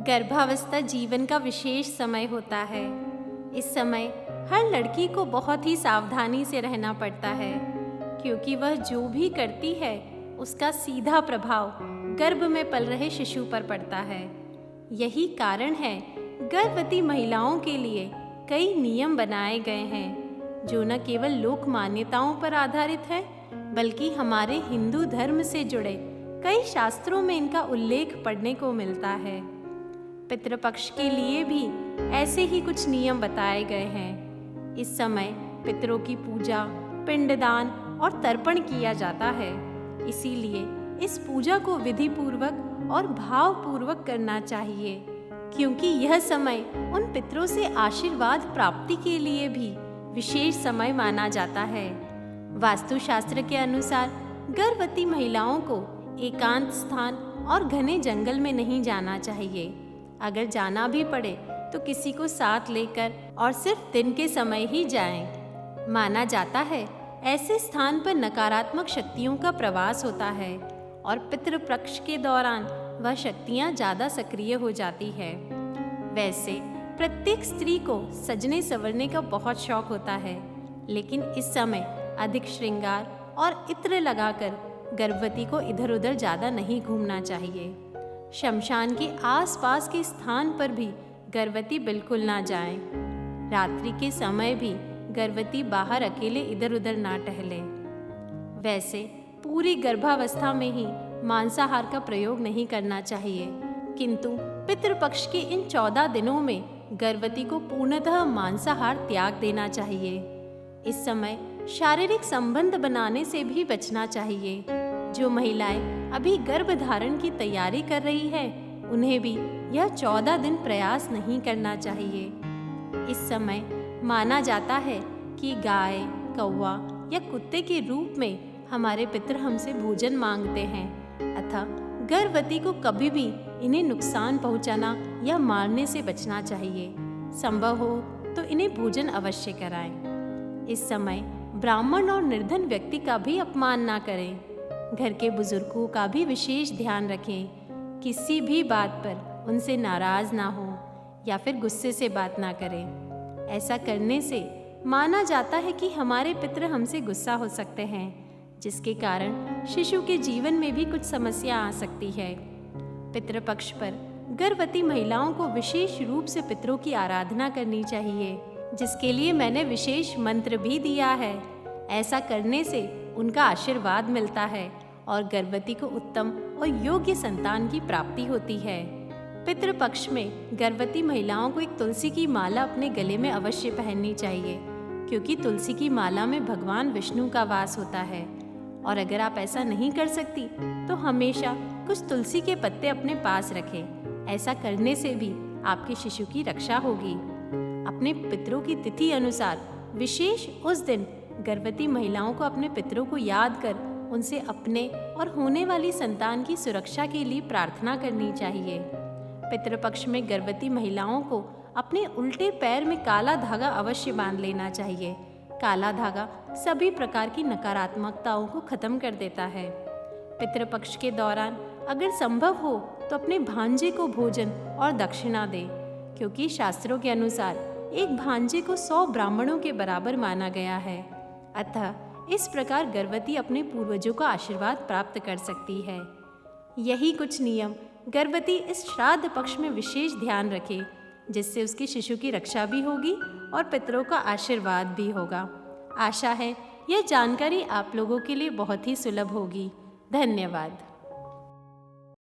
गर्भावस्था जीवन का विशेष समय होता है। इस समय हर लड़की को बहुत ही सावधानी से रहना पड़ता है, क्योंकि वह जो भी करती है उसका सीधा प्रभाव गर्भ में पल रहे शिशु पर पड़ता है। यही कारण है गर्भवती महिलाओं के लिए कई नियम बनाए गए हैं, जो न केवल लोक मान्यताओं पर आधारित है, बल्कि हमारे हिंदू धर्म से जुड़े कई शास्त्रों में इनका उल्लेख पढ़ने को मिलता है। पितृपक्ष के लिए भी ऐसे ही कुछ नियम बताए गए हैं। इस समय पितरों की पूजा, पिंडदान और तर्पण किया जाता है। इसीलिए इस पूजा को विधि पूर्वक और भाव पूर्वक करना चाहिए, क्योंकि यह समय उन पितरों से आशीर्वाद प्राप्ति के लिए भी विशेष समय माना जाता है। वास्तुशास्त्र के अनुसार गर्भवती महिलाओं को एकांत स्थान और घने जंगल में नहीं जाना चाहिए। अगर जाना भी पड़े तो किसी को साथ लेकर और सिर्फ दिन के समय ही जाएं। माना जाता है ऐसे स्थान पर नकारात्मक शक्तियों का प्रवास होता है और पितृपक्ष के दौरान वह शक्तियां ज़्यादा सक्रिय हो जाती है। वैसे प्रत्येक स्त्री को सजने संवरने का बहुत शौक होता है, लेकिन इस समय अधिक श्रृंगार और इत्र लगाकर गर्भवती को इधर उधर ज़्यादा नहीं घूमना चाहिए। शमशान के आसपास के स्थान पर भी गर्भवती बिल्कुल ना जाए। रात्रि के समय भी गर्भवती बाहर अकेले इधर उधर ना टहले। वैसे पूरी गर्भावस्था में ही मांसाहार का प्रयोग नहीं करना चाहिए, किंतु पितृपक्ष के इन 14 दिनों में गर्भवती को पूर्णतः मांसाहार त्याग देना चाहिए। इस समय शारीरिक संबंध बनाने से भी बचना चाहिए। जो महिलाएं अभी गर्भ धारण की तैयारी कर रही है, उन्हें भी यह 14 दिन प्रयास नहीं करना चाहिए। इस समय माना जाता है कि गाय, कौवा या कुत्ते के रूप में हमारे पितर हमसे भोजन मांगते हैं, अतः गर्भवती को कभी भी इन्हें नुकसान पहुंचाना या मारने से बचना चाहिए। संभव हो तो इन्हें भोजन अवश्य कराएं। इस समय ब्राह्मण और निर्धन व्यक्ति का भी अपमान ना करें। घर के बुजुर्गों का भी विशेष ध्यान रखें। किसी भी बात पर उनसे नाराज ना हो या फिर गुस्से से बात ना करें। ऐसा करने से माना जाता है कि हमारे पितर हमसे गुस्सा हो सकते हैं, जिसके कारण शिशु के जीवन में भी कुछ समस्या आ सकती है। पितृपक्ष पर गर्भवती महिलाओं को विशेष रूप से पितरों की आराधना करनी चाहिए, जिसके लिए मैंने विशेष मंत्र भी दिया है। ऐसा करने से उनका आशीर्वाद मिलता है और गर्भवती को उत्तम और योग्य संतान की प्राप्ति होती है। पितृपक्ष में गर्भवती महिलाओं को एक तुलसी की माला अपने गले में अवश्य पहननी चाहिए, क्योंकि तुलसी की माला में भगवान विष्णु का वास होता है। और अगर आप ऐसा नहीं कर सकती तो हमेशा कुछ तुलसी के पत्ते अपने पास रखें। ऐसा करने से भी आपके शिशु की रक्षा होगी। अपने पितरों की तिथि अनुसार विशेष उस दिन गर्भवती महिलाओं को अपने पितरों को याद कर उनसे अपने और होने वाली संतान की सुरक्षा के लिए प्रार्थना करनी चाहिए। पितृपक्ष में गर्भवती महिलाओं को अपने उल्टे पैर में काला धागा अवश्य बांध लेना चाहिए। काला धागा सभी प्रकार की नकारात्मकताओं को खत्म कर देता है। पितृपक्ष के दौरान अगर संभव हो तो अपने भांजे को भोजन और दक्षिणा दें, क्योंकि शास्त्रों के अनुसार एक भांजे को 100 ब्राह्मणों के बराबर माना गया है। अतः इस प्रकार गर्भवती अपने पूर्वजों का आशीर्वाद प्राप्त कर सकती है। यही कुछ नियम गर्भवती इस श्राद्ध पक्ष में विशेष ध्यान रखे, जिससे उसके शिशु की रक्षा भी होगी और पितरों का आशीर्वाद भी होगा। आशा है यह जानकारी आप लोगों के लिए बहुत ही सुलभ होगी। धन्यवाद।